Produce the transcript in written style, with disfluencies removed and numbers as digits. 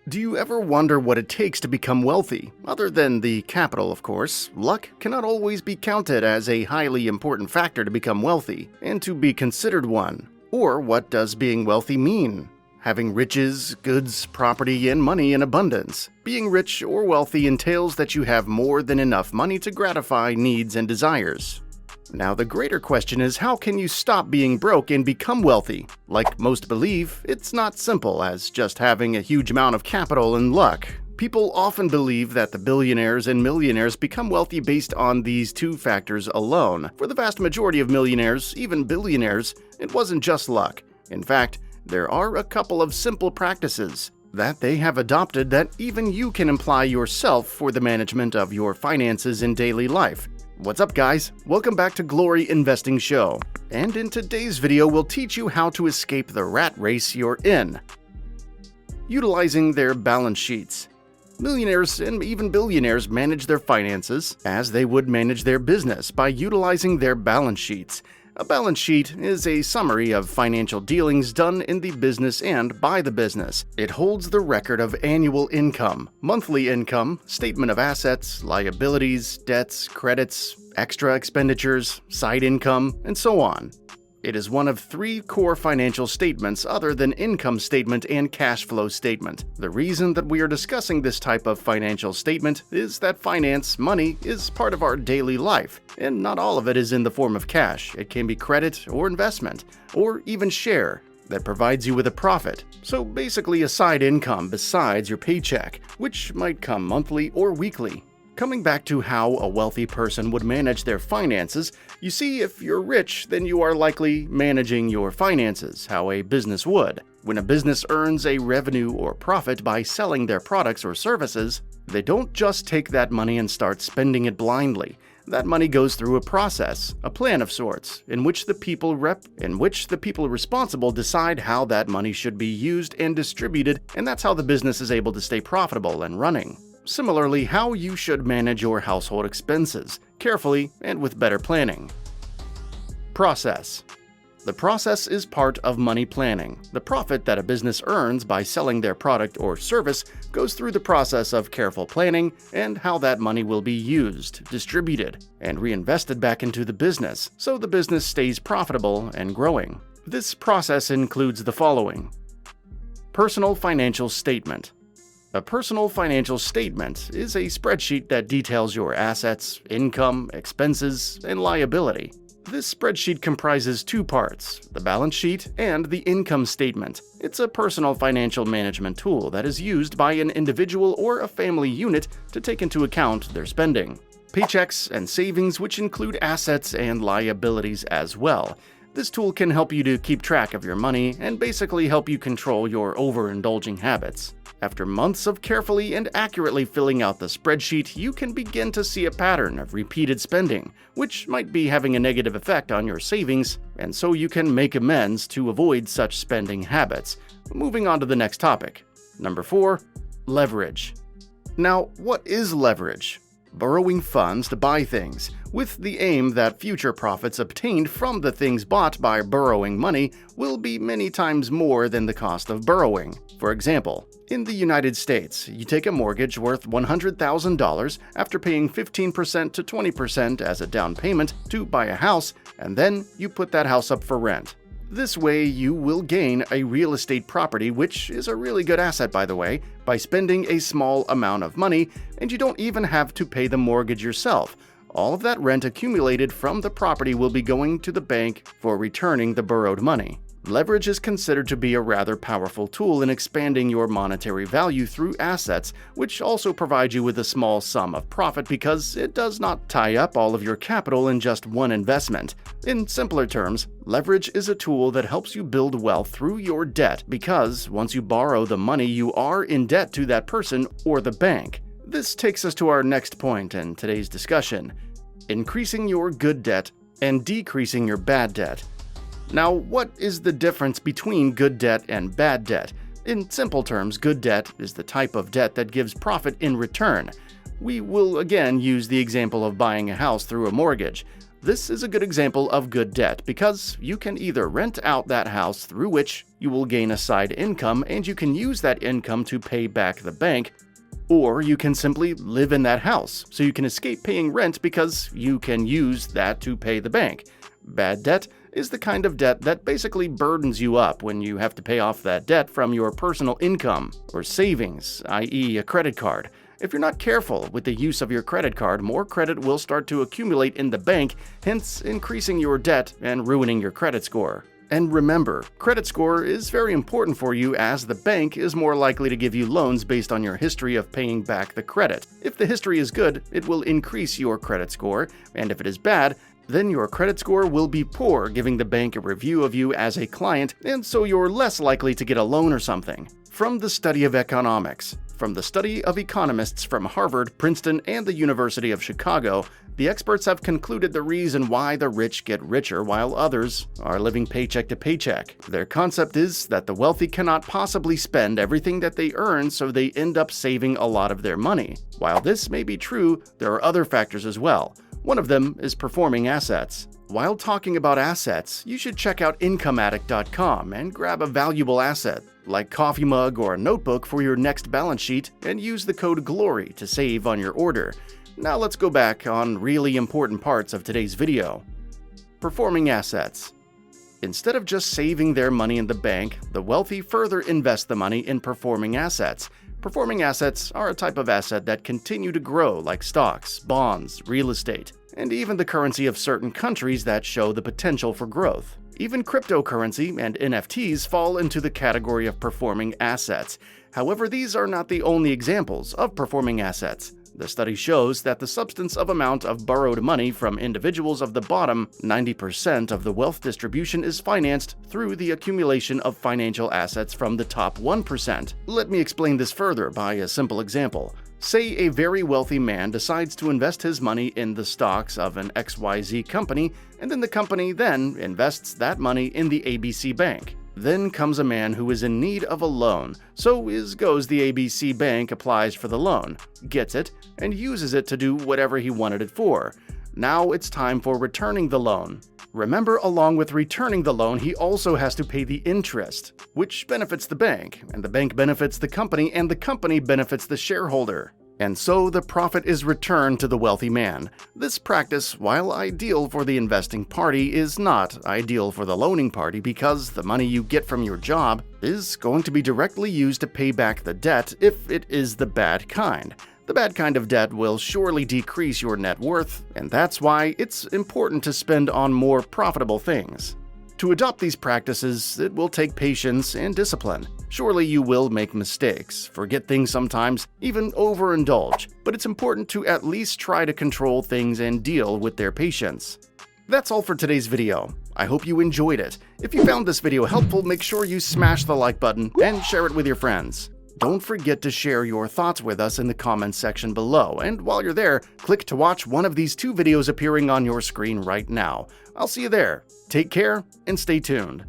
Do you ever wonder what it takes to become wealthy? Other than the capital, of course, luck cannot always be counted as a highly important factor to become wealthy, and to be considered one. Or what does being wealthy mean? Having riches, goods, property, and money in abundance. Being rich or wealthy entails that you have more than enough money to gratify needs and desires. Now, the greater question is, how can you stop being broke and become wealthy? Like most believe, it's not simple as just having a huge amount of capital and luck. People often believe that the billionaires and millionaires become wealthy based on these two factors alone. For the vast majority of millionaires, even billionaires, it wasn't just luck. In fact, there are a couple of simple practices that they have adopted that even you can apply yourself for the management of your finances in daily life. What's up, guys? Welcome back to Glory Investing Show. And in today's video, we'll teach you how to escape the rat race you're in. Utilizing their balance sheets. Millionaires and even billionaires manage their finances as they would manage their business by utilizing their balance sheets. A balance sheet is a summary of financial dealings done in the business and by the business. It holds the record of annual income, monthly income, statement of assets, liabilities, debts, credits, extra expenditures, side income, and so on. It is one of three core financial statements other than income statement and cash flow statement. The reason that we are discussing this type of financial statement is that finance, money, is part of our daily life, and not all of it is in the form of cash. It can be credit or investment, or even share that provides you with a profit. So basically a side income besides your paycheck, which might come monthly or weekly. Coming back to how a wealthy person would manage their finances, you see, if you're rich, then you are likely managing your finances how a business would. When a business earns a revenue or profit by selling their products or services, they don't just take that money and start spending it blindly. That money goes through a process, a plan of sorts, in which the people responsible decide how that money should be used and distributed, and that's how the business is able to stay profitable and running. Similarly, how you should manage your household expenses, carefully and with better planning. Process. The process is part of money planning. The profit that a business earns by selling their product or service goes through the process of careful planning and how that money will be used, distributed, and reinvested back into the business, so the business stays profitable and growing. This process includes the following. Personal financial statement. A personal financial statement is a spreadsheet that details your assets, income, expenses, and liability. This spreadsheet comprises two parts, the balance sheet and the income statement. It's a personal financial management tool that is used by an individual or a family unit to take into account their spending. Paychecks and savings, which include assets and liabilities as well. This tool can help you to keep track of your money and basically help you control your overindulging habits. After months of carefully and accurately filling out the spreadsheet, you can begin to see a pattern of repeated spending, which might be having a negative effect on your savings, and so you can make amends to avoid such spending habits. Moving on to the next topic. Number 4. Leverage. Now, what is leverage? Borrowing funds to buy things, with the aim that future profits obtained from the things bought by borrowing money will be many times more than the cost of borrowing. For example, in the United States, you take a mortgage worth $100,000 after paying 15% to 20% as a down payment to buy a house, and then you put that house up for rent. This way, you will gain a real estate property, which is a really good asset, by the way, by spending a small amount of money, and you don't even have to pay the mortgage yourself. All of that rent accumulated from the property will be going to the bank for returning the borrowed money. Leverage is considered to be a rather powerful tool in expanding your monetary value through assets, which also provide you with a small sum of profit because it does not tie up all of your capital in just one investment. In simpler terms, leverage is a tool that helps you build wealth through your debt because once you borrow the money, you are in debt to that person or the bank. This takes us to our next point in today's discussion: increasing your good debt and decreasing your bad debt. Now, what is the difference between good debt and bad debt? In simple terms, good debt is the type of debt that gives profit in return. We will again use the example of buying a house through a mortgage. This is a good example of good debt because you can either rent out that house, through which you will gain a side income and you can use that income to pay back the bank, or you can simply live in that house so you can escape paying rent because you can use that to pay the bank. Bad debt is the kind of debt that basically burdens you up when you have to pay off that debt from your personal income or savings, i.e. a credit card. If you're not careful with the use of your credit card, more credit will start to accumulate in the bank, hence increasing your debt and ruining your credit score. And remember, credit score is very important for you as the bank is more likely to give you loans based on your history of paying back the credit. If the history is good, it will increase your credit score, and if it is bad, then your credit score will be poor, giving the bank a review of you as a client, and so you're less likely to get a loan or something. From the study of economics, from the study of economists from Harvard, Princeton, and the University of Chicago, the experts have concluded the reason why the rich get richer while others are living paycheck to paycheck. Their concept is that the wealthy cannot possibly spend everything that they earn, so they end up saving a lot of their money. While this may be true, there are other factors as well. One of them is performing assets. While talking about assets, you should check out IncomeAddict.com and grab a valuable asset, like coffee mug or a notebook for your next balance sheet, and use the code GLORY to save on your order. Now let's go back on really important parts of today's video. Performing assets. Instead of just saving their money in the bank, the wealthy further invest the money in performing assets. Performing assets are a type of asset that continue to grow, like stocks, bonds, real estate, and even the currency of certain countries that show the potential for growth. Even cryptocurrency and NFTs fall into the category of performing assets. However, these are not the only examples of performing assets. The study shows that the substance of amount of borrowed money from individuals of the bottom 90% of the wealth distribution is financed through the accumulation of financial assets from the top 1%. Let me explain this further by a simple example. Say a very wealthy man decides to invest his money in the stocks of an XYZ company, and then the company then invests that money in the ABC Bank. Then comes a man who is in need of a loan, so goes the ABC Bank, applies for the loan, gets it, and uses it to do whatever he wanted it for. Now it's time for returning the loan. Remember, along with returning the loan, he also has to pay the interest, which benefits the bank, and the bank benefits the company, and the company benefits the shareholder. And so the profit is returned to the wealthy man. This practice, while ideal for the investing party, is not ideal for the loaning party because the money you get from your job is going to be directly used to pay back the debt if it is the bad kind. The bad kind of debt will surely decrease your net worth, and that's why it's important to spend on more profitable things. To adopt these practices, it will take patience and discipline. Surely you will make mistakes, forget things sometimes, even overindulge, but it's important to at least try to control things and deal with their patience. That's all for today's video. I hope you enjoyed it. If you found this video helpful, make sure you smash the like button and share it with your friends. Don't forget to share your thoughts with us in the comments section below, and while you're there, click to watch one of these 2 videos appearing on your screen right now. I'll see you there. Take care and stay tuned.